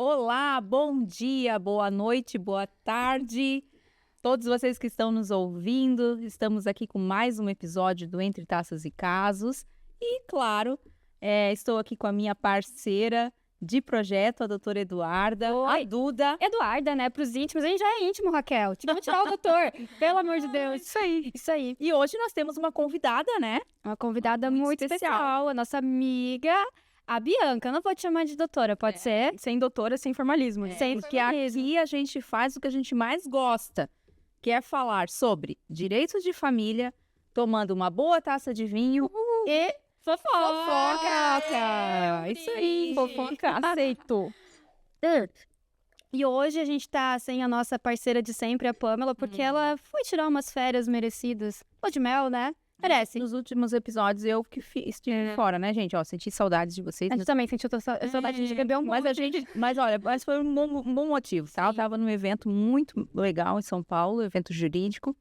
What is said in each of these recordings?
olá, bom dia, boa noite, boa tarde. Todos vocês que estão nos ouvindo, estamos aqui com mais um episódio do Entre Taças e Casos. E, claro, estou aqui com a minha parceira de projeto, a doutora Eduarda, Oi. a Duda. Eduarda, né? Pros íntimos, a gente já é íntimo, Raquel. Vamos tirar o doutor, pelo amor de Deus. Isso aí. E hoje nós temos uma convidada, né? Uma convidada muito especial, a nossa amiga, a Bianca. Eu não vou te chamar de doutora, pode ser? Sem doutora, sem formalismo. Sem Porque formalismo. aqui a gente faz o que a gente mais gosta, que é falar sobre direitos de família, tomando uma boa taça de vinho e Fofoca! Isso aí, Fofoca, aceito. E hoje a gente tá sem a nossa parceira de sempre, a Pamela, porque ela foi tirar umas férias merecidas. Lua de mel, né? Merece. Nos últimos episódios eu que estive fora, né, gente? Ó, senti saudades de vocês. A gente também sentiu saudade de beber um Mas olha, foi um bom motivo, tá? Eu tava num evento muito legal em São Paulo, evento jurídico.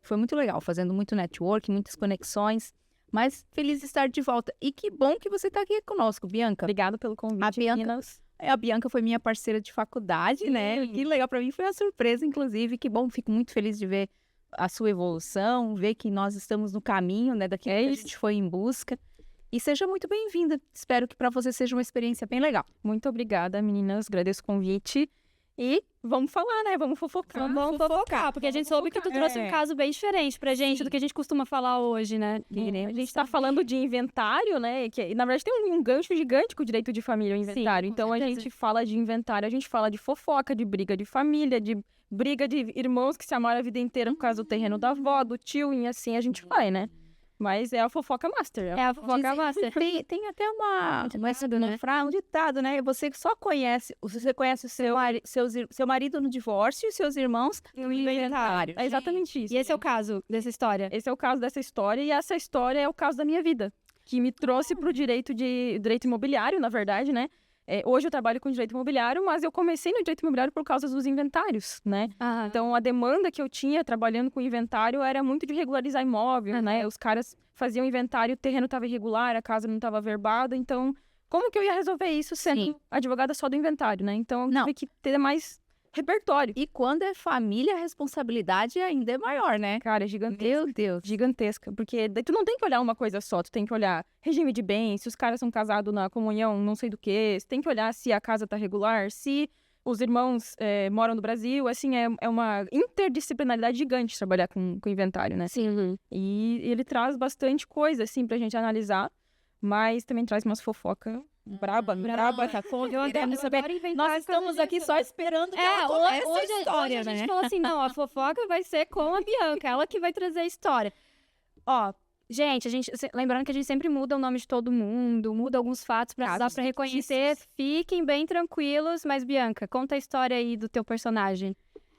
Foi muito legal, fazendo muito network, muitas conexões. Mas feliz de estar de volta. E que bom que você tá aqui conosco, Bianca. Obrigada pelo convite, A Bianca- meninas. A Bianca foi minha parceira de faculdade, né? Que legal pra mim, foi uma surpresa, inclusive. Que bom, fico muito feliz de ver a sua evolução, ver que nós estamos no caminho, né? Daquilo que a gente foi em busca. E seja muito bem-vinda. Espero que pra você seja uma experiência bem legal. Muito obrigada, meninas. Agradeço o convite. E vamos falar, né? Vamos fofocar. Vamos fofocar, porque a gente soube que tu trouxe um caso bem diferente pra gente do que a gente costuma falar hoje, né? A gente tá falando de inventário, né? Que na verdade tem um gancho gigante com o direito de família, o inventário. com Então a certeza. gente fala de inventário, a gente fala de fofoca, de briga de família, de briga de irmãos que se amaram a vida inteira por causa do terreno da avó, do tio, e assim a gente vai, né? Mas é a fofoca master. É a fofoca master. Tem até uma né? frase, um ditado, né? Você conhece o seu marido no divórcio e seus irmãos no inventário. É exatamente isso. E esse é o caso dessa história. Esse é o caso dessa história, e essa história é o caso da minha vida, que me trouxe para o direito imobiliário, na verdade, né? Hoje eu trabalho com direito imobiliário, mas eu comecei no direito imobiliário por causa dos inventários, né? Ah, Então, a demanda que eu tinha trabalhando com inventário era muito de regularizar imóvel, né? Os caras faziam inventário, o terreno estava irregular, a casa não estava verbada. Então, como que eu ia resolver isso sendo Sim. advogada só do inventário, né? Então, eu Não. tive que ter mais repertório. E quando é família, a responsabilidade ainda é maior, né? Cara, é gigantesca. Meu Deus. Gigantesca, porque daí tu não tem que olhar uma coisa só, tu tem que olhar regime de bens, se os caras são casados na comunhão, não sei do que, você tem que olhar se a casa tá regular, se os irmãos moram no Brasil, assim, é uma interdisciplinaridade gigante trabalhar com inventário, né? sim. E ele traz bastante coisa, assim, pra gente analisar, mas também traz umas fofocas braba, tá com Eu adoro saber. Nós estamos aqui só esperando que ela comece hoje a história, a gente né? falou assim, não, a fofoca vai ser com a Bianca, ela que vai trazer a história. Ó, gente, lembrando que a gente sempre muda o nome de todo mundo, muda alguns fatos pra dar pra reconhecer. Fiquem bem tranquilos, mas Bianca, conta a história aí do teu personagem.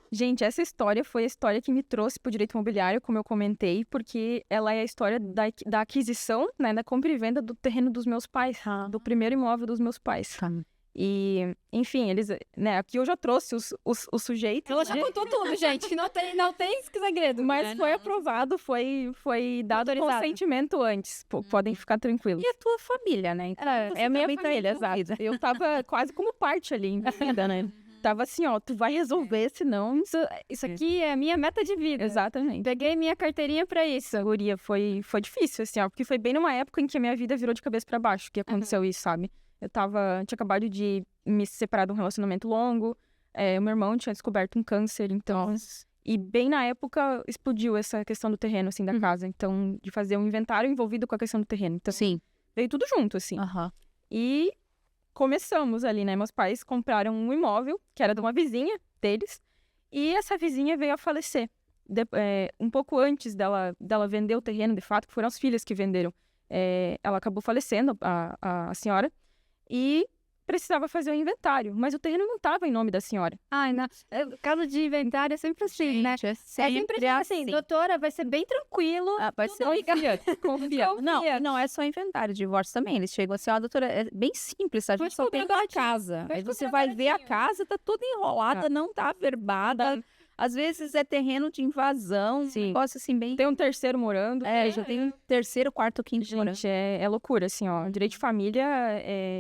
Gente, essa história foi a história que me trouxe pro direito imobiliário, como eu comentei, porque ela é a história da aquisição, né, da compra e venda do terreno dos meus pais, do primeiro imóvel dos meus pais. E, enfim, eles, né, aqui eu já trouxe os sujeitos. Ela já contou tudo, gente, não tem segredo. Mas foi aprovado, foi dado Autorizado. consentimento antes. Podem ficar tranquilos. E a tua família, né? Então, você É a minha também tá família, envolvida. exato. Eu tava quase como parte ali envolvida, né? Tava assim, ó, tu vai resolver, senão... Isso aqui é a minha meta de vida. Exatamente. Peguei minha carteirinha pra isso. Guria, foi difícil, assim, ó, porque foi bem numa época em que a minha vida virou de cabeça pra baixo que aconteceu isso, sabe? Tinha acabado de me separar de um relacionamento longo, o meu irmão tinha descoberto um câncer, então... E bem na época explodiu essa questão do terreno, assim, da casa, então, de fazer um inventário envolvido com a questão do terreno. Então, Sim. veio tudo junto, assim. Aham. E começamos ali, né? Meus pais compraram um imóvel, que era de uma vizinha deles, e essa vizinha veio a falecer. Um pouco antes dela vender o terreno, de fato, que foram as filhas que venderam. Ela acabou falecendo, a senhora, e precisava fazer um inventário, mas o terreno não estava em nome da senhora. Ai, caso de inventário é sempre assim, né? Gente, é É sempre sempre assim, doutora, vai ser bem tranquilo. vai ser Confia. Não é só inventário, divórcio também. Eles chegam assim, ó, doutora, é bem simples, a gente só tem a casa. Aí você vai ver a casa, tá toda enrolada, não tá averbada. Às vezes é terreno de invasão, um Sim. negócio assim bem... Tem um terceiro morando. já tem um terceiro, quarto, quinto morando. Gente, é loucura, assim, ó. O direito de família,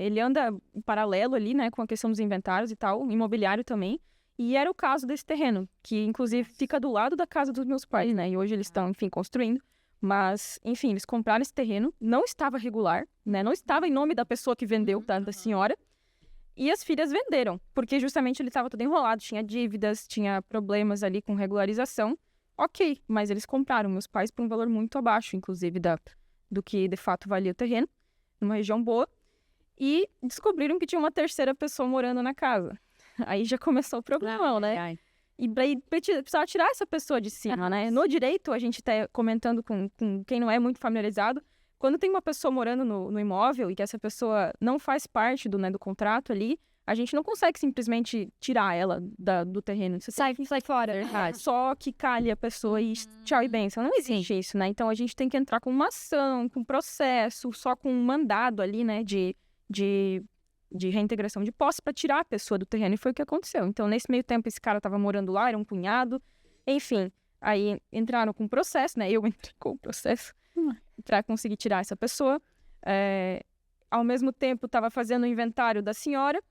ele anda em paralelo ali, né, com a questão dos inventários e tal, imobiliário também. E era o caso desse terreno, que inclusive fica do lado da casa dos meus pais, né? E hoje eles estão, enfim, construindo. Mas, enfim, eles compraram esse terreno, não estava regular, né? Não estava em nome da pessoa que vendeu, da senhora. E as filhas venderam, porque justamente ele estava todo enrolado, tinha dívidas, tinha problemas ali com regularização. Ok, mas eles compraram, meus pais, por um valor muito abaixo, inclusive, do que de fato valia o terreno, numa região boa. E descobriram que tinha uma terceira pessoa morando na casa. Aí já começou o problemão, né? E precisava tirar essa pessoa de cima, né? No direito, a gente tá comentando com quem não é muito familiarizado, quando tem uma pessoa morando no imóvel e que essa pessoa não faz parte do contrato ali, a gente não consegue simplesmente tirar ela do terreno. Você Sai fora. verdade. Só que calhe a pessoa e tchau e benção. Não existe isso, né? Então a gente tem que entrar com uma ação, com um processo, só com um mandado ali, né? De reintegração de posse para tirar a pessoa do terreno. E foi o que aconteceu. Então, nesse meio tempo, esse cara estava morando lá, era um cunhado. Enfim, aí entraram com o processo, né? Eu entrei com o processo para conseguir tirar essa pessoa. Ao mesmo tempo, estava fazendo o inventário da senhora,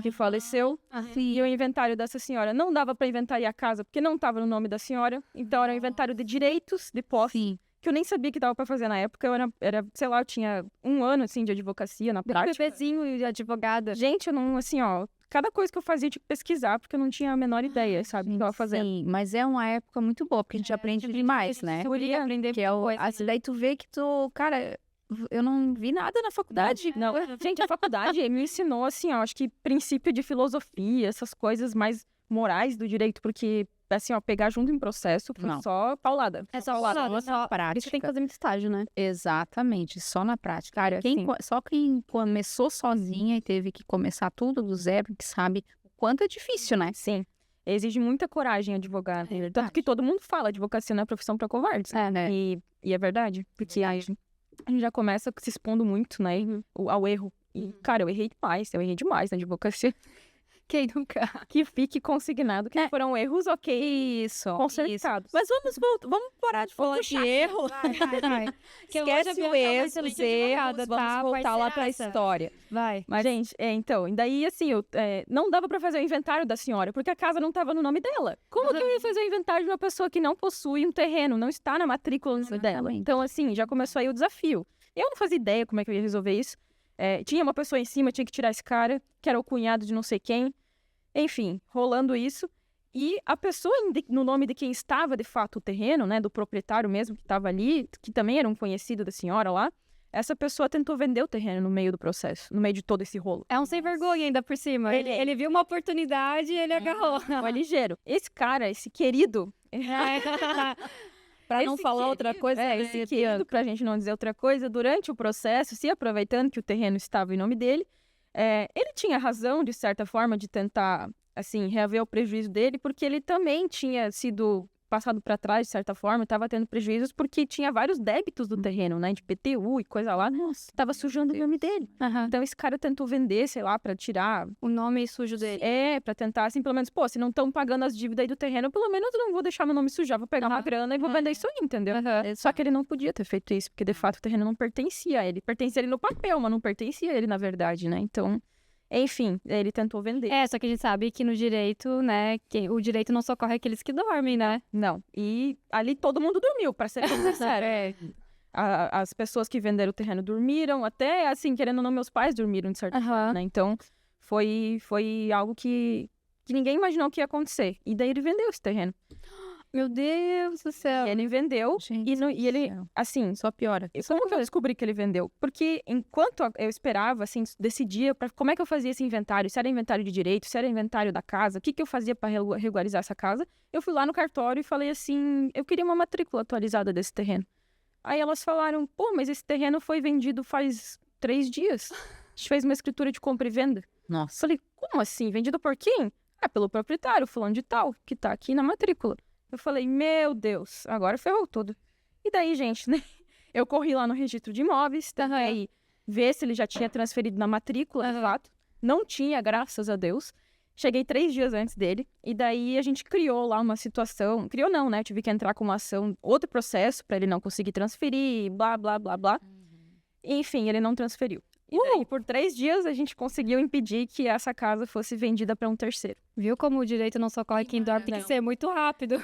que faleceu. E o inventário dessa senhora não dava para inventariar a casa, porque não estava no nome da senhora. Então, era um inventário de direitos de posse. Que eu nem sabia que dava pra fazer na época. Eu era, sei lá, eu tinha 1 ano, assim, de advocacia na prática. Bebezinho de advogada. Gente, eu não, assim, ó, cada coisa que eu fazia eu tinha que pesquisar, porque eu não tinha a menor ideia, sabe, do que eu tava fazendo. Sim, mas é uma época muito boa, porque a gente aprende demais, né? Aprender Que é assim, daí tu vê que cara, eu não vi nada na faculdade. Não, gente, a faculdade me ensinou, assim, ó, acho que princípio de filosofia, essas coisas mais morais do direito, porque... assim, ó, pegar junto em processo foi só paulada. É só paulada. paulada. Só prática. Isso tem que fazer muito estágio, né? Exatamente, só na prática. Cara, Só quem começou sozinha e teve que começar tudo do zero, que sabe o quanto é difícil, né? Sim. Exige muita coragem advogar. Tanto que todo mundo fala, advocacia não é profissão pra covardes. Né? E é verdade, porque aí a gente já começa se expondo muito, né, ao erro. E, cara, eu errei demais na advocacia. Quem nunca? Que fique consignado que foram erros, ok, consertados. Mas vamos parar de falar de erro. Vai. Esquece os erros, vamos voltar lá pra história. Vai. Mas, gente, então, e daí, assim, não dava pra fazer o inventário da senhora, porque a casa não tava no nome dela. Como que eu ia fazer o inventário de uma pessoa que não possui um terreno, não está na matrícula dela? Então, assim, já começou aí o desafio. Eu não fazia ideia como é que eu ia resolver isso. Tinha uma pessoa em cima, tinha que tirar esse cara, que era o cunhado de não sei quem. Enfim, rolando isso. E a pessoa, no nome de quem estava, de fato, o terreno, né, do proprietário mesmo que estava ali, que também era um conhecido da senhora lá, essa pessoa tentou vender o terreno no meio do processo, no meio de todo esse rolo. É um sem vergonha ainda por cima. Ele viu uma oportunidade e ele agarrou. Foi ligeiro. Esse cara, esse querido... Pra não falar outra coisa. Esse querido, pra gente não dizer outra coisa, durante o processo, se aproveitando que o terreno estava em nome dele, ele tinha razão, de certa forma, de tentar, assim, reaver o prejuízo dele, porque ele também tinha sido passado para trás, de certa forma, estava tendo prejuízos porque tinha vários débitos do terreno, né, de PTU e coisa lá, estava sujando o nome dele. Então, esse cara tentou vender, sei lá, para tirar o nome sujo dele. Para tentar, assim, pelo menos, se não estão pagando as dívidas aí do terreno, pelo menos eu não vou deixar meu nome sujar, vou pegar uma grana e vou vender isso aí, entendeu? Só que ele não podia ter feito isso, porque, de fato, o terreno não pertencia a ele. Pertencia a ele no papel, mas não pertencia a ele, na verdade, né? Então... Enfim, ele tentou vender. Só que a gente sabe que no direito, né, que o direito não socorre aqueles que dormem, né? Não. E ali todo mundo dormiu, pra ser sincero. As pessoas que venderam o terreno dormiram, até, assim, querendo ou não, meus pais dormiram, de certa forma, né? Então, foi algo que ninguém imaginou que ia acontecer. E daí ele vendeu esse terreno. Meu Deus do céu. E ele vendeu, e ele, assim... Só piora. Como que eu descobri que ele vendeu? Porque enquanto eu esperava, assim, decidia como é que eu fazia esse inventário, se era inventário de direito, se era inventário da casa, o que eu fazia para regularizar essa casa, eu fui lá no cartório e falei assim, eu queria uma matrícula atualizada desse terreno. Aí elas falaram, mas esse terreno foi vendido faz 3 dias. A gente fez uma escritura de compra e venda. Nossa. Falei, como assim? Vendido por quem? Pelo proprietário, fulano de tal, que tá aqui na matrícula. Eu falei, meu Deus, agora ferrou tudo. E daí, gente, né? Eu corri lá no registro de imóveis, tentei ver se ele já tinha transferido na matrícula, de fato. Não tinha, graças a Deus. Cheguei 3 dias antes dele, e daí a gente criou lá uma situação... Criou não, né? Tive que entrar com uma ação, outro processo, pra ele não conseguir transferir, blá, blá, blá, blá. Enfim, ele não transferiu. E daí, por 3 dias, a gente conseguiu impedir que essa casa fosse vendida pra um terceiro. Viu como o direito não socorre quem dorme? Tem que ser muito rápido.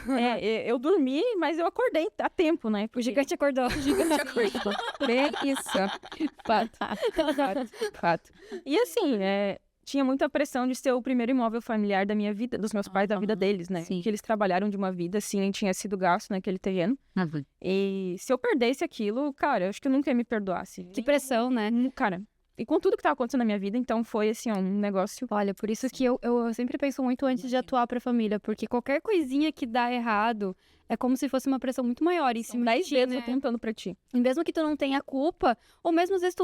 Eu dormi, mas eu acordei a tempo, né? O gigante acordou. Preguiça. Fato. E assim, tinha muita pressão de ser o primeiro imóvel familiar da minha vida, dos meus pais, da vida deles, né? Sim. Que eles trabalharam de uma vida, assim, tinha sido gasto naquele terreno. E se eu perdesse aquilo, cara, eu acho que eu nunca ia me perdoar, assim. Que pressão, né? Cara, e com tudo que tava acontecendo na minha vida, então foi, assim, um negócio... Olha, por isso que eu sempre penso muito antes de atuar pra família, porque qualquer coisinha que dá errado é como se fosse uma pressão muito maior em cima de 10 ti, dedos né? apontando pra ti. E mesmo que tu não tenha culpa, ou mesmo às vezes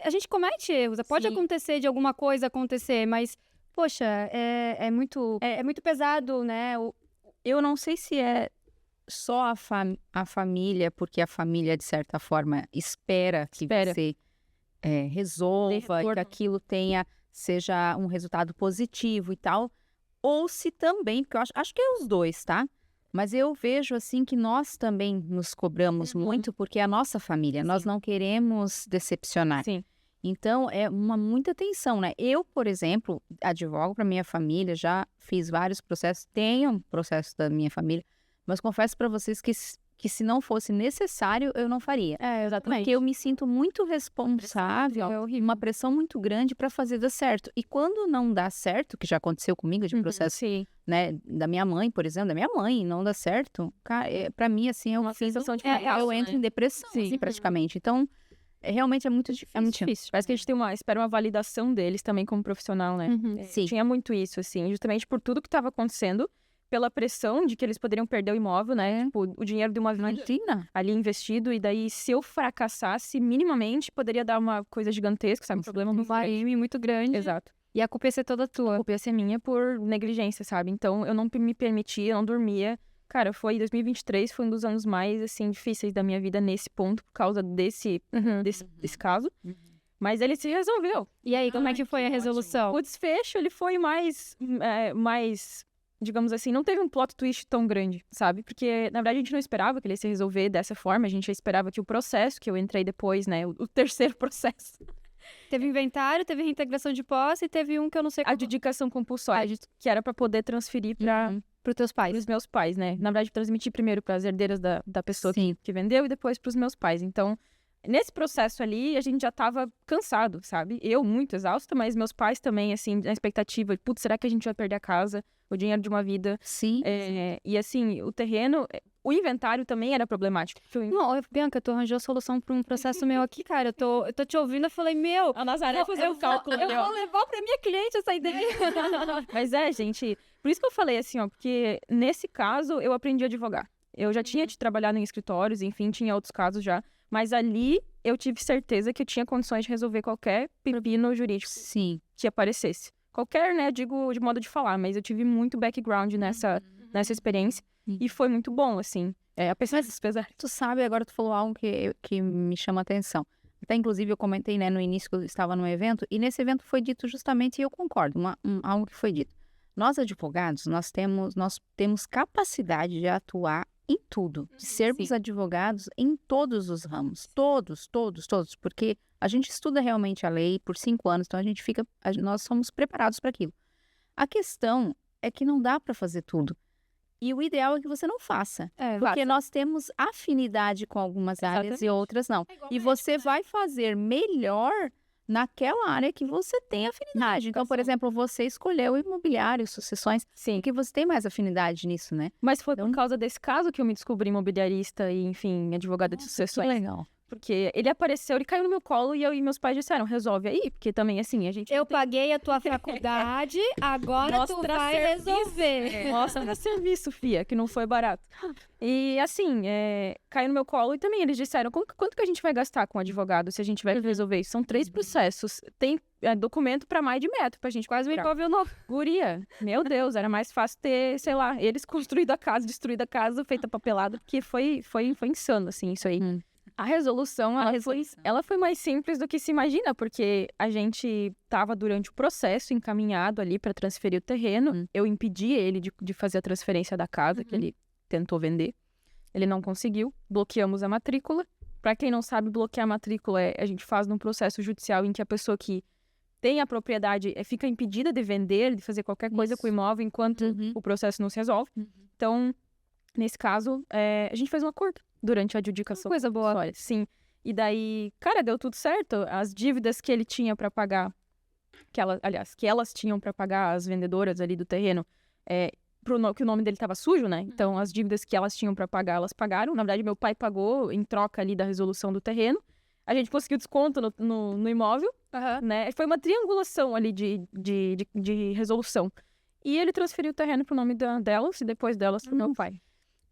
a gente comete erros, pode Sim. acontecer de alguma coisa acontecer, mas, poxa, é muito pesado, né? Eu não sei se é só a família, porque a família, de certa forma, espera que você resolva, Retorno. que aquilo seja um resultado positivo e tal. Ou se também, porque eu acho que é os dois, tá? Mas eu vejo, assim, que nós também nos cobramos muito, porque é a nossa família. Nós não queremos decepcionar. Sim. Então, é muita tensão, né? Eu, por exemplo, advogo para minha família, já fiz vários processos, tenho um processo da minha família, mas confesso para vocês que se não fosse necessário, eu não faria. Exatamente. Porque eu me sinto muito responsável, É horrível. uma pressão muito grande para fazer dar certo. E quando não dá certo, que já aconteceu comigo de processo, Sim. né, da minha mãe, por exemplo, da minha mãe, não dá certo, cara, para mim, assim, é Uma sensação de eu fracasso, entro né? em depressão, assim, praticamente. Então, realmente é muito difícil. É muito difícil. Parece que a gente espera uma validação deles também como profissional, né? Sim. Tinha muito isso, assim, justamente por tudo que estava acontecendo, pela pressão de que eles poderiam perder o imóvel, né? Tipo, o dinheiro de uma vida Imagina. ali investido, e daí se eu fracassasse minimamente, poderia dar uma coisa gigantesca, sabe? Um problema muito grande. Uma muito grande. Exato. E a culpa ia ser toda A tua. culpa ia ser minha por negligência, sabe? Então eu não me permitia, eu não dormia. Cara, 2023 foi um dos anos mais, assim, difíceis da minha vida nesse ponto, por causa desse caso. Mas ele se resolveu. E aí, como é que foi a resolução? O desfecho, ele foi mais, digamos assim, não teve um plot twist tão grande, sabe? Porque, na verdade, a gente não esperava que ele ia se resolver dessa forma. A gente já esperava que o processo que eu entrei depois, né? O terceiro processo. Teve inventário, teve reintegração de posse e teve um que eu não sei Adjudicação compulsória, que era pra poder transferir para pros teus pais. os meus pais, né? Na verdade, transmitir primeiro para as herdeiras da pessoa Sim. que vendeu e depois para os meus pais. Então, nesse processo ali, a gente já tava cansado, sabe? Eu muito exausta, mas meus pais também, assim, na expectativa, putz, será que a gente vai perder a casa, o dinheiro de uma vida? Sim. E assim, o terreno, o inventário também era problemático. Não, Bianca, tu arranjou a solução pra um processo meu aqui, cara. Eu tô te ouvindo, eu falei, meu, A Nazaré fazer o cálculo ali, eu ó. vou levar pra minha cliente essa ideia. Mas gente, por isso que eu falei assim, ó, porque nesse caso eu aprendi a advogar. Eu já tinha trabalhado em escritórios, enfim, tinha outros casos já, mas ali eu tive certeza que eu tinha condições de resolver qualquer pepino jurídico Sim. que aparecesse. Qualquer, né, digo de modo de falar, mas eu tive muito background nessa experiência e foi muito bom, assim, apesar dos pesares. Tu sabe, agora tu falou algo que me chama a atenção. Até, inclusive, eu comentei, né, no início que eu estava num evento, e nesse evento foi dito justamente, e eu concordo, algo que foi dito. Nós, advogados, nós temos capacidade de atuar em tudo, de sermos advogados em todos os ramos, todos, porque a gente estuda realmente a lei por 5 anos, então nós somos preparados para aquilo. A questão é que não dá para fazer tudo. E o ideal é que você não faça. Porque nós temos afinidade com algumas áreas e outras não. E você vai fazer melhor naquela área que você tem afinidade. Então, por exemplo, você escolheu imobiliário, sucessões, porque você tem mais afinidade nisso, né? Mas foi por causa desse caso que eu me descobri imobiliarista e, enfim, advogada de sucessões. Que legal. Porque ele apareceu, ele caiu no meu colo e meus pais disseram, resolve aí, porque também, assim, a gente... Eu paguei a tua faculdade, agora tu vai resolver. Mostra serviço, fia, que não foi barato. E, assim, caiu no meu colo e também eles disseram, quanto que a gente vai gastar com o advogado se a gente vai resolver isso? São 3 processos, tem documento pra mais de metro pra gente Quase me comprar. envolveu novo. Guria, meu Deus, era mais fácil ter, sei lá, eles construído a casa, destruído a casa, feita papelada, porque foi insano, assim, isso aí. A resolução, ela foi mais simples do que se imagina, porque a gente estava durante o processo encaminhado ali para transferir o terreno. Eu impedi ele de fazer a transferência da casa, que ele tentou vender. Ele não conseguiu, bloqueamos a matrícula. Para quem não sabe, bloquear a matrícula a gente faz num processo judicial em que a pessoa que tem a propriedade fica impedida de vender, de fazer qualquer coisa com o imóvel enquanto o processo não se resolve. Então, nesse caso, a gente fez um acordo durante a adjudicação. Coisa boa. Olha, sim. E daí, cara, deu tudo certo. As dívidas que ele tinha para pagar, que elas tinham para pagar, as vendedoras ali do terreno, que o nome dele estava sujo, né? Então, as dívidas que elas tinham para pagar, elas pagaram. Na verdade, meu pai pagou em troca ali da resolução do terreno. A gente conseguiu desconto no imóvel, né? Foi uma triangulação ali de resolução. E ele transferiu o terreno pro nome delas e depois delas pro meu pai.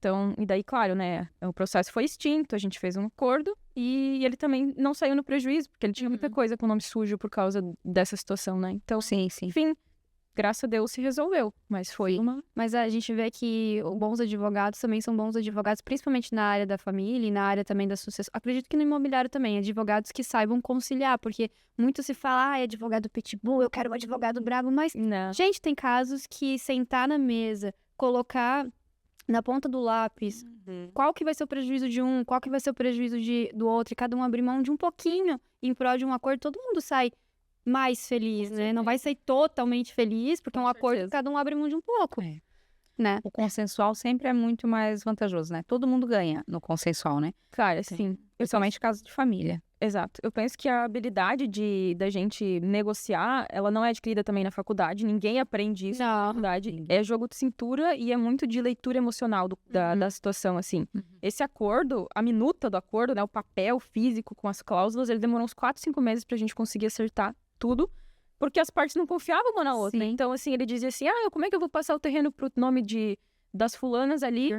Então, e daí, claro, né, o processo foi extinto, a gente fez um acordo e ele também não saiu no prejuízo, porque ele tinha muita coisa com o nome sujo por causa dessa situação, né? Então, sim. Enfim, graças a Deus se resolveu, mas foi uma... Mas a gente vê que os bons advogados também são bons advogados, principalmente na área da família e na área também da sucessão. Acredito que no imobiliário também, advogados que saibam conciliar, porque muito se fala, é advogado pitbull, eu quero um advogado bravo, mas, Não. gente, tem casos que sentar na mesa, colocar na ponta do lápis, qual que vai ser o prejuízo de um, qual que vai ser o prejuízo do outro, e cada um abrir mão de um pouquinho em prol de um acordo, todo mundo sai mais feliz, né? Não vai sair totalmente feliz, porque é um acordo que cada um abre mão de um pouco, né? O consensual sempre é muito mais vantajoso, né? Todo mundo ganha no consensual, né? Cara, sim. Principalmente caso de família. Exato. Eu penso que a habilidade da gente negociar, ela não é adquirida também na faculdade. Ninguém aprende isso na faculdade. É jogo de cintura e é muito de leitura emocional da situação, assim. Esse acordo, a minuta do acordo, né, o papel físico com as cláusulas, ele demorou uns 4, 5 meses pra gente conseguir acertar tudo, porque as partes não confiavam uma na outra. Sim. Então, assim, ele dizia assim, como é que eu vou passar o terreno pro nome das fulanas ali,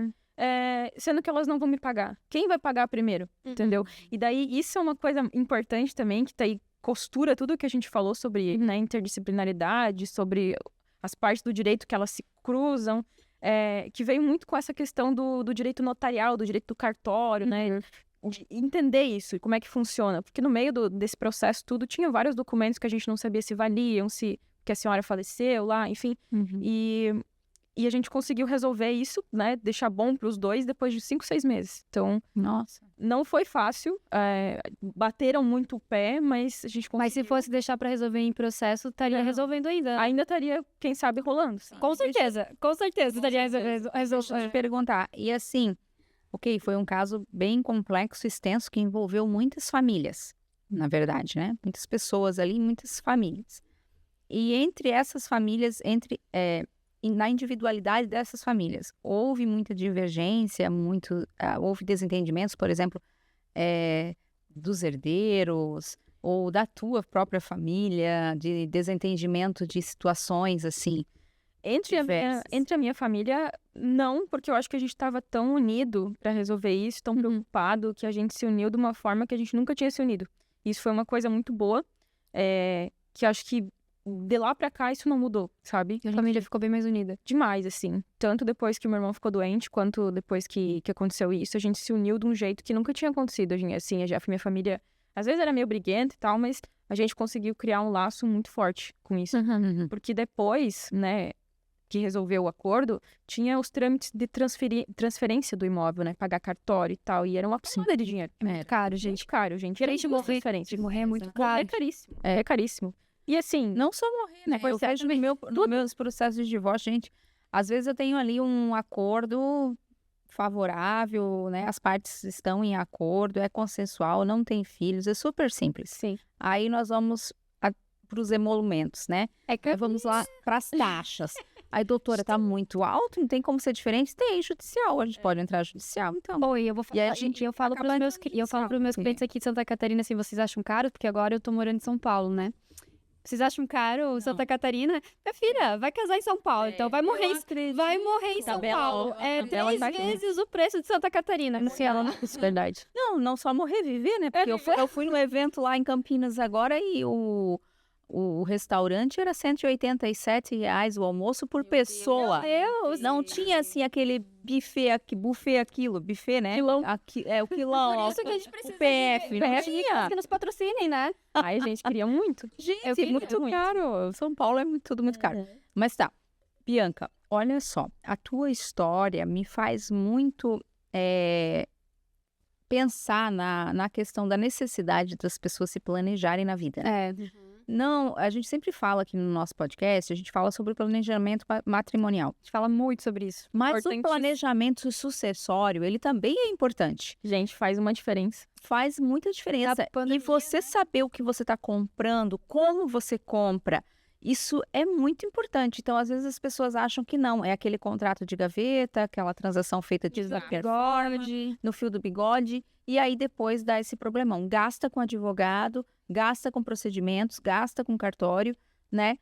sendo que elas não vão me pagar? Quem vai pagar primeiro? Entendeu? E daí, isso é uma coisa importante também, que daí costura tudo que a gente falou sobre, né, interdisciplinaridade, sobre as partes do direito que elas se cruzam, que veio muito com essa questão do direito notarial, do direito do cartório, né? De entender isso e como é que funciona. Porque no meio desse processo tudo, tinha vários documentos que a gente não sabia se valiam, que a senhora faleceu lá, enfim. E a gente conseguiu resolver isso, né? Deixar bom para os dois depois de 5, 6 meses. Então, nossa, não foi fácil. Bateram muito o pé, mas a gente conseguiu. Mas se fosse deixar para resolver em processo, estaria resolvendo ainda. Ainda estaria, quem sabe, rolando. Com certeza estaria resolvendo. Deixa eu te perguntar. E assim, foi um caso bem complexo, extenso, que envolveu muitas famílias, na verdade, né? Muitas pessoas ali, muitas famílias. E entre essas famílias, na individualidade dessas famílias, houve muita divergência, houve desentendimentos, por exemplo, dos herdeiros ou da tua própria família, de desentendimento de situações assim. Entre a minha família, não, porque eu acho que a gente estava tão unido para resolver isso, tão preocupado, que a gente se uniu de uma forma que a gente nunca tinha se unido. Isso foi uma coisa muito boa, que acho que de lá pra cá isso não mudou, sabe? A família ficou bem mais unida. Demais, assim. Tanto depois que meu irmão ficou doente, quanto depois que aconteceu isso, a gente se uniu de um jeito que nunca tinha acontecido. Assim, a minha família, às vezes era meio briguenta e tal, mas a gente conseguiu criar um laço muito forte com isso. Porque depois, né, que resolveu o acordo, tinha os trâmites de transferência do imóvel, né? Pagar cartório e tal, e era uma porrada de dinheiro. É caro, gente. Muito caro, gente. Era De morrer é muito caro. É caríssimo. É caríssimo. E assim... Não só morrer, né? Eu vejo nos meus processos de divórcio, gente, às vezes eu tenho ali um acordo favorável, né? As partes estão em acordo, é consensual, não tem filhos, é super simples. Sim. Aí nós vamos para os emolumentos, né? Aí vamos lá para as taxas. Aí, doutora, tá muito alto, não tem como ser diferente? Tem judicial, a gente pode entrar judicial, então. Bom, eu falo para os meus clientes aqui de Santa Catarina, assim, vocês acham caro? Porque agora eu tô morando em São Paulo, né? Vocês acham caro Santa Catarina? Minha filha, vai casar em São Paulo, então vai morrer em São Paulo. É 3 vezes o preço de Santa Catarina. Isso é verdade. Não só morrer, viver, né? Porque eu fui num evento lá em Campinas agora e o restaurante era R$187 o almoço por pessoa. Meu Deus! Não tinha, assim, aquele buffet, né? Quilão. O quilão, Por isso que a gente precisa o PF. Não tinha. que nos patrocinem, né? Ai, a gente queria muito. Gente, queria muito muito. caro. São Paulo é tudo muito caro. Mas tá, Bianca, olha só. A tua história me faz muito pensar na questão da necessidade das pessoas se planejarem na vida. É. Não, a gente sempre fala aqui no nosso podcast, a gente fala sobre o planejamento matrimonial. A gente fala muito sobre isso. Mas o Importantíssimo. planejamento sucessório, ele também é importante. Gente, faz uma diferença. Faz muita diferença. Da pandemia, E você saber o que você está comprando, como você compra, isso é muito importante. Então, às vezes as pessoas acham que não. É aquele contrato de gaveta, aquela transação feita de qualquer forma, no fio do bigode. E aí depois dá esse problemão. Gasta com advogado, gasta com procedimentos, gasta com cartório, né?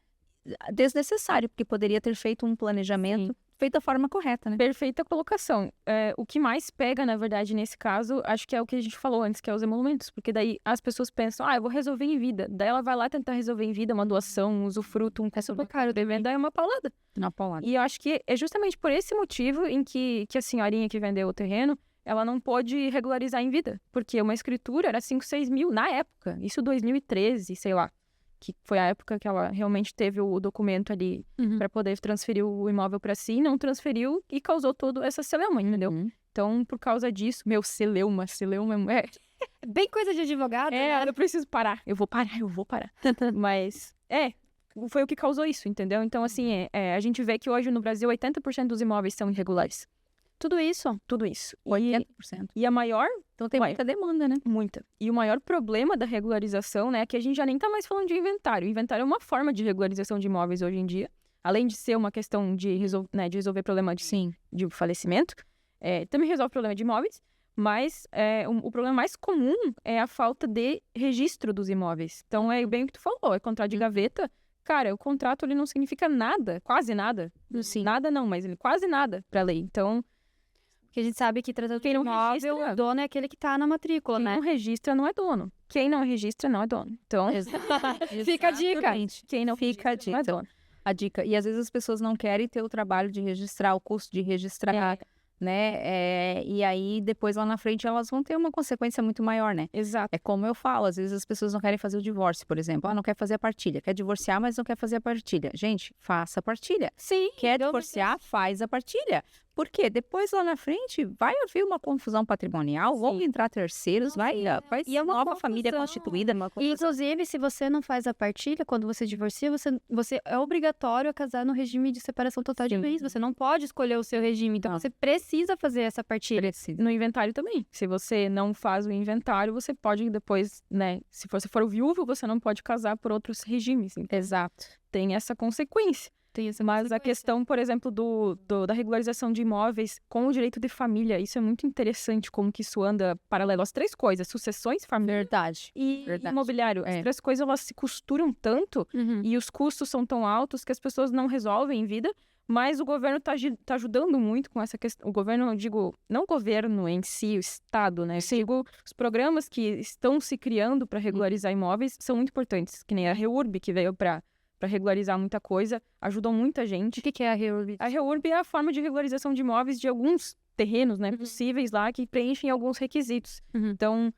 Desnecessário, porque poderia ter feito um planejamento feito da forma correta, né? Perfeita colocação. O que mais pega, na verdade, nesse caso, acho que é o que a gente falou antes, que é os emolumentos. Porque daí as pessoas pensam, eu vou resolver em vida. Daí ela vai lá tentar resolver em vida uma doação, um usufruto, um super caro, devendo, é uma paulada. Na paulada. E eu acho que é justamente por esse motivo em que a senhorinha que vendeu o terreno, ela não pôde regularizar em vida. Porque uma escritura era 5, 6 mil na época. Isso 2013, sei lá. Que foi a época que ela realmente teve o documento ali para poder transferir o imóvel para si, não transferiu e causou toda essa celeuma, entendeu? Então, por causa disso, celeuma é Bem coisa de advogado, né? eu preciso parar, eu vou parar. Mas, foi o que causou isso, entendeu? Então, assim, a gente vê que hoje no Brasil 80% dos imóveis são irregulares. Tudo isso. Tudo isso. 80%. E a maior... Então tem muita demanda, né? Muita. E o maior problema da regularização, né, é que a gente já nem tá mais falando de inventário. O inventário é uma forma de regularização de imóveis hoje em dia. Além de ser uma questão de resolver problema de falecimento, também resolve problema de imóveis, mas o problema mais comum é a falta de registro dos imóveis. Então, é bem o que tu falou, é contrato de gaveta. Cara, o contrato ele não significa nada, quase nada. Sim. Nada não, mas ele quase nada pra lei. Então... Porque a gente sabe que tratando de Quem não imóvel, registra- o dono é aquele que tá na matrícula, Quem né? não registra não é dono. Quem não registra não é dono. Então, Fica a dica. Exatamente. quem não Fica a registra não é dica. dono. A dica. E às vezes as pessoas não querem ter o trabalho de registrar, o custo de registrar, né? E aí, depois lá na frente, elas vão ter uma consequência muito maior, né? Exato. É como eu falo, às vezes as pessoas não querem fazer o divórcio, por exemplo. Não quer fazer a partilha. Quer divorciar, mas não quer fazer a partilha. Gente, faça a partilha. Sim. Quer Deus divorciar, faz a partilha. Por quê? Depois lá na frente vai haver uma confusão patrimonial, vão entrar terceiros, vai E é uma nova família confusão. constituída. E, inclusive, se você não faz a partilha, quando você divorcia, você é obrigatório a casar no regime de separação total de bens. Você não pode escolher o seu regime. Então, você precisa fazer essa partilha. Precisa. No inventário também. Se você não faz o inventário, você pode depois, né? Se você for viúvo, você não pode casar por outros regimes. Então, Exato. tem essa consequência. Mas a questão, por exemplo, da regularização de imóveis com o direito de família, isso é muito interessante, como que isso anda paralelo às três coisas, sucessões, família Verdade. e Verdade. imobiliário. As três coisas, elas se costuram tanto e os custos são tão altos que as pessoas não resolvem em vida, mas o governo tá ajudando muito com essa questão. O governo, eu digo, não o governo em si, o Estado, né? Eu digo, os programas que estão se criando para regularizar imóveis são muito importantes, que nem a REURB, que veio para regularizar muita coisa, ajudam muita gente. O que é a REURB? A REURB é a forma de regularização de imóveis de alguns terrenos, né, possíveis lá, que preenchem alguns requisitos. Então,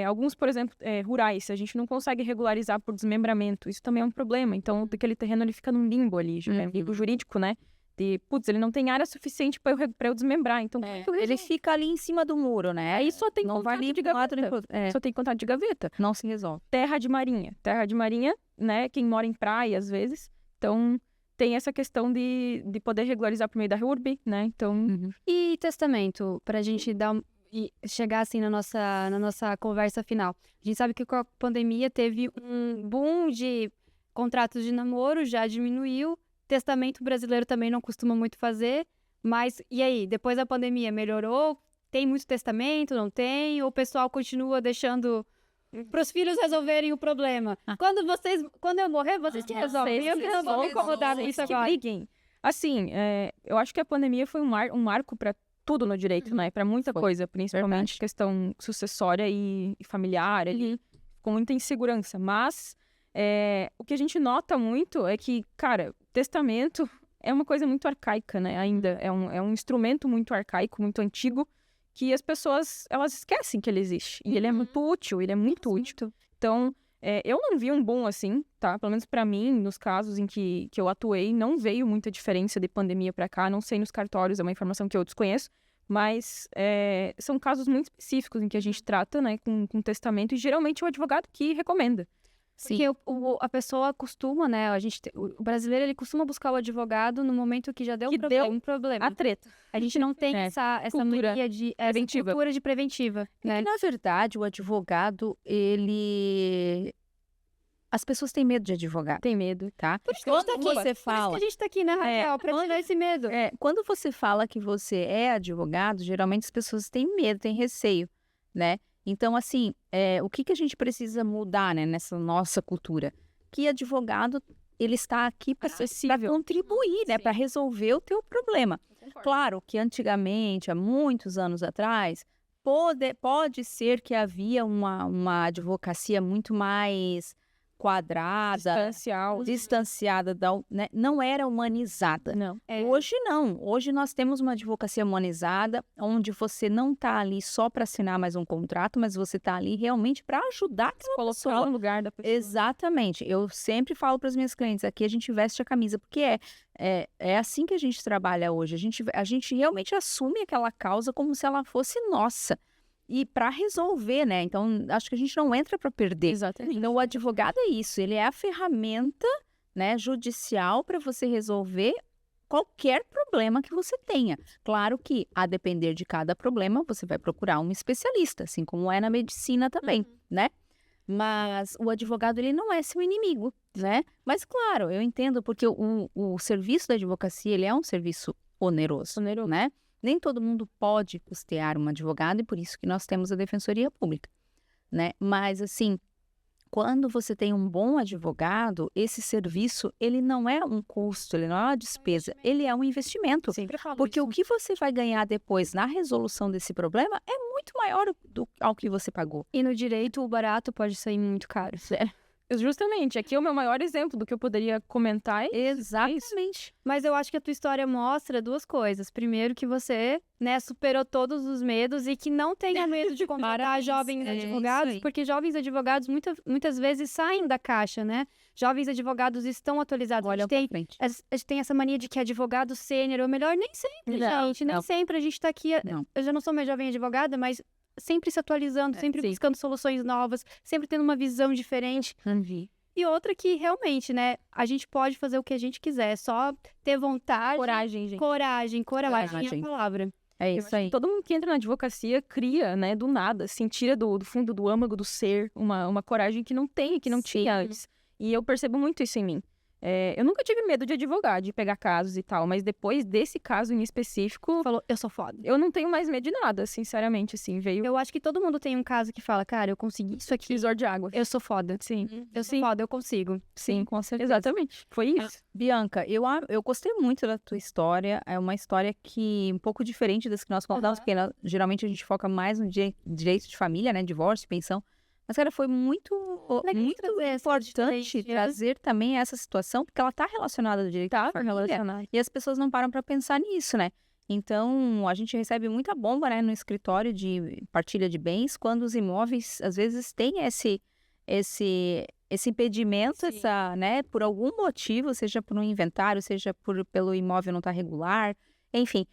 alguns, por exemplo, rurais, a gente não consegue regularizar por desmembramento. Isso também é um problema. Então, aquele terreno ele fica num limbo ali, limbo jurídico, né? Ele não tem área suficiente para eu desmembrar. Então, Ele fica ali em cima do muro, né? aí só tem não vai contrato nem de pro lado nem gaveta. pro outro. Só tem contrato de gaveta. Não se resolve. Terra de marinha, né? Quem mora em praia, às vezes. Então, tem essa questão de poder regularizar por meio da REURB, né? Então, E testamento, pra gente e chegar assim na nossa conversa final. A gente sabe que com a pandemia teve um boom de contratos de namoro, já diminuiu. Testamento brasileiro também não costuma muito fazer. Mas, e aí? Depois da pandemia, melhorou? Tem muito testamento? Não tem? Ou o pessoal continua deixando para os filhos resolverem o problema? Quando eu morrer, vocês que resolvem. Eu não vou me incomodar com isso que agora. briguem. Assim, eu acho que a pandemia foi um marco para tudo no direito, né? Para muita coisa, principalmente questão sucessória e familiar ali, com muita insegurança. Mas O que a gente nota muito é que, cara, testamento é uma coisa muito arcaica, né? Ainda é um instrumento muito arcaico, muito antigo, que as pessoas, elas esquecem que ele existe. E ele é muito útil, ele é muito útil. Então, eu não vi um boom assim, tá? Pelo menos pra mim, nos casos em que eu atuei, não veio muita diferença de pandemia pra cá. Não sei nos cartórios, é uma informação que eu desconheço. Mas são casos muito específicos em que a gente trata, né, com testamento. E geralmente é o advogado que recomenda. Porque a pessoa costuma, né? O brasileiro, ele costuma buscar o advogado no momento que já deu um problema. A treta. A gente não tem essa cultura mania de preventiva. cultura de preventiva, né? Na verdade, o advogado, as pessoas têm medo de advogado, Tem medo. tá? Por isso que a gente tá aqui. Quando você Por isso fala... que a gente tá aqui, né, Raquel? Pra tirar esse medo. Quando você fala que você é advogado, geralmente as pessoas têm medo, têm receio, né? Então, assim, o que a gente precisa mudar, né, nessa nossa cultura? Que advogado, ele está aqui para contribuir, né, para resolver o teu problema. Claro que antigamente, há muitos anos atrás, pode ser que havia uma advocacia muito mais quadrada, distanciada, né? Não era humanizada. Não. Hoje não. Hoje nós temos uma advocacia humanizada, onde você não está ali só para assinar mais um contrato, mas você está ali realmente para ajudar aquela Colocar pessoa. no lugar da pessoa. Exatamente. Eu sempre falo para as minhas clientes, aqui a gente veste a camisa, porque é assim que a gente trabalha hoje. A gente realmente assume aquela causa como se ela fosse nossa. E para resolver, né? Então, acho que a gente não entra para perder. Exatamente. Então, o advogado é isso. Ele é a ferramenta, né, judicial para você resolver qualquer problema que você tenha. Claro que, a depender de cada problema, você vai procurar um especialista, assim como é na medicina também, né? Mas o advogado, ele não é seu inimigo, né? Mas, claro, eu entendo, porque o serviço da advocacia, ele é um serviço oneroso, né? Nem todo mundo pode custear um advogado e por isso que nós temos a Defensoria Pública, né? Mas, assim, quando você tem um bom advogado, esse serviço, ele não é um custo, ele não é uma despesa, ele é um investimento. Sempre falo Porque isso. o que você vai ganhar depois na resolução desse problema é muito maior ao que você pagou. E no direito, o barato pode sair muito caro. Justamente, aqui é o meu maior exemplo do que eu poderia comentar. Exatamente. Mas eu acho que a tua história mostra duas coisas. Primeiro, que você, né, superou todos os medos e que não tenha medo de contratar jovens advogados, porque jovens advogados muitas vezes saem da caixa, né? Jovens advogados estão atualizados. Olha pra frente. A gente tem essa mania de que advogado sênior ou melhor, nem sempre, gente. Nem sempre a gente tá aqui. Eu já não sou mais jovem advogada, mas sempre se atualizando, sempre buscando soluções novas, sempre tendo uma visão diferente. E outra que, realmente, né, a gente pode fazer o que a gente quiser, é só ter vontade. Coragem, gente. Coragem é a palavra. É isso aí. Todo mundo que entra na advocacia cria, né, do nada, assim, tira do fundo do âmago do ser uma coragem que não tem, que não tinha antes. E eu percebo muito isso em mim. Eu nunca tive medo de advogar, de pegar casos e tal, mas depois desse caso em específico... Falou, eu sou foda. Eu não tenho mais medo de nada, sinceramente, assim, veio... Eu acho que todo mundo tem um caso que fala, cara, eu consegui isso aqui. Divisor de água. Eu sou foda. Sim. Eu sou foda, eu consigo. Sim, com certeza. Exatamente. Foi isso. Bianca, eu gostei muito da tua história. É uma história que um pouco diferente das que nós contamos, porque geralmente a gente foca mais no direito de família, né? Divórcio, pensão. Mas, cara, foi muito importante trazer também essa situação, porque ela está relacionada ao direito de família. E as pessoas não param para pensar nisso, né? Então, a gente recebe muita bomba, né, no escritório de partilha de bens, quando os imóveis, às vezes, têm esse impedimento, né, por algum motivo, seja por um inventário, seja pelo imóvel não estar regular, enfim.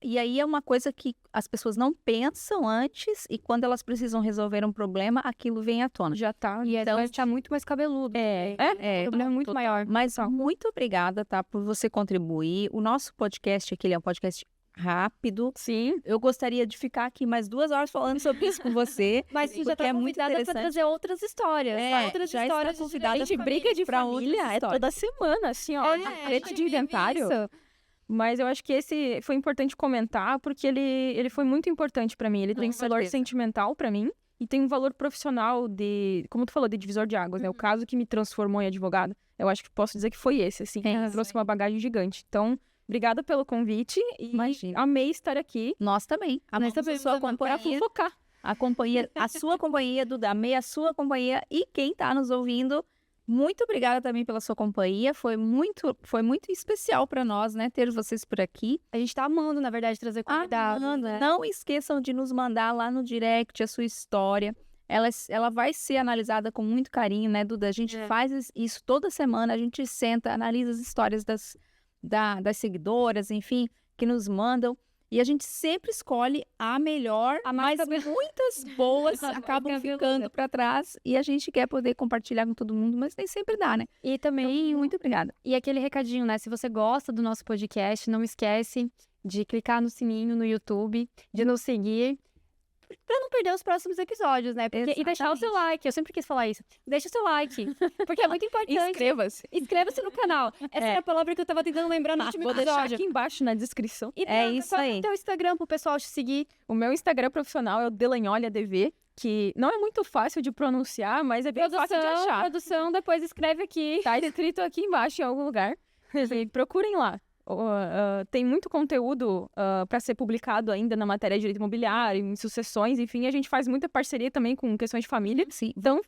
E aí é uma coisa que as pessoas não pensam antes e quando elas precisam resolver um problema, aquilo vem à tona. Já tá. E então tá muito mais cabeludo. O problema é muito maior. Mas muito obrigada, tá, por você contribuir. O nosso podcast aqui, ele é um podcast rápido. Sim. Eu gostaria de ficar aqui mais 2 horas falando sobre isso com você. Mas você já tá convidada pra trazer outras histórias. Outras já histórias está convidada. Gente, briga de família é toda semana, assim, ó. Treta de inventário. Mas eu acho que esse foi importante comentar, porque ele foi muito importante pra mim. Ele tem um valor sentimental pra mim e tem um valor profissional como tu falou, de divisor de águas, né? O caso que me transformou em advogada, eu acho que posso dizer que foi esse, assim. Trouxe uma bagagem gigante. Então, obrigada pelo convite e amei estar aqui. Nós também. Nós também. Pra fofocar. A sua companhia, Duda, amei a sua companhia e quem tá nos ouvindo, Muito obrigada também pela sua companhia. Foi muito especial para nós, né, ter vocês por aqui. A gente tá amando, na verdade, trazer convidados, né? Não esqueçam de nos mandar lá no direct a sua história. Ela vai ser analisada com muito carinho, né, Duda? A gente faz isso toda semana, a gente senta, analisa as histórias das seguidoras, enfim, que nos mandam. E a gente sempre escolhe a melhor, mas muitas boas acabam ficando para trás e a gente quer poder compartilhar com todo mundo, mas nem sempre dá, né? E também, muito obrigada. E aquele recadinho, né? Se você gosta do nosso podcast, não esquece de clicar no sininho no YouTube, de nos seguir, pra não perder os próximos episódios, né? E deixar o seu like. Eu sempre quis falar isso. Deixa o seu like, porque é muito importante. Inscreva-se. Inscreva-se no canal. Essa era a palavra que eu tava tentando lembrar no último episódio. Vou deixar aqui embaixo na descrição. E isso aí. Qual é o teu Instagram pro pessoal te seguir? O meu Instagram profissional é o DelanholhaDV, que não é muito fácil de pronunciar, mas é bem fácil de achar. Produção, depois escreve aqui. Tá escrito aqui embaixo em algum lugar. E procurem lá. Tem muito conteúdo para ser publicado ainda na matéria de direito imobiliário, em sucessões, enfim, a gente faz muita parceria também com questões de família. Sim. Então,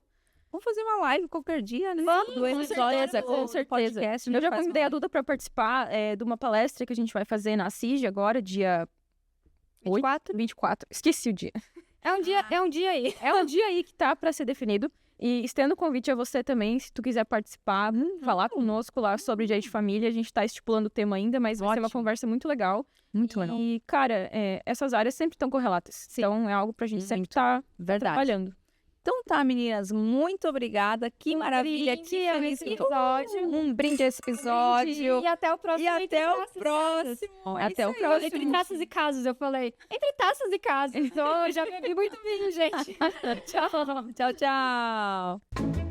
vamos fazer uma live qualquer dia, né? Vamos, com certeza. Podcast, Eu já convidei a Duda para participar de uma palestra que a gente vai fazer na CIG agora, dia 24. Esqueci o dia. É um dia aí. É um dia aí que tá para ser definido. E estendo o convite a você também, se tu quiser participar, falar conosco lá sobre direito de família. A gente tá estipulando o tema ainda, mas vai ser uma conversa muito legal. Muito legal. E, cara, essas áreas sempre estão correlatas. Sim. Então, é algo pra gente sempre estar trabalhando. Então tá, meninas, muito obrigada. Que maravilha, que feliz episódio. Um brinde a esse episódio. E até o próximo. Até o próximo. Entre taças e casos, eu falei. Entre taças e casos. Já bebi muito vinho, gente. Tchau. Tchau, tchau.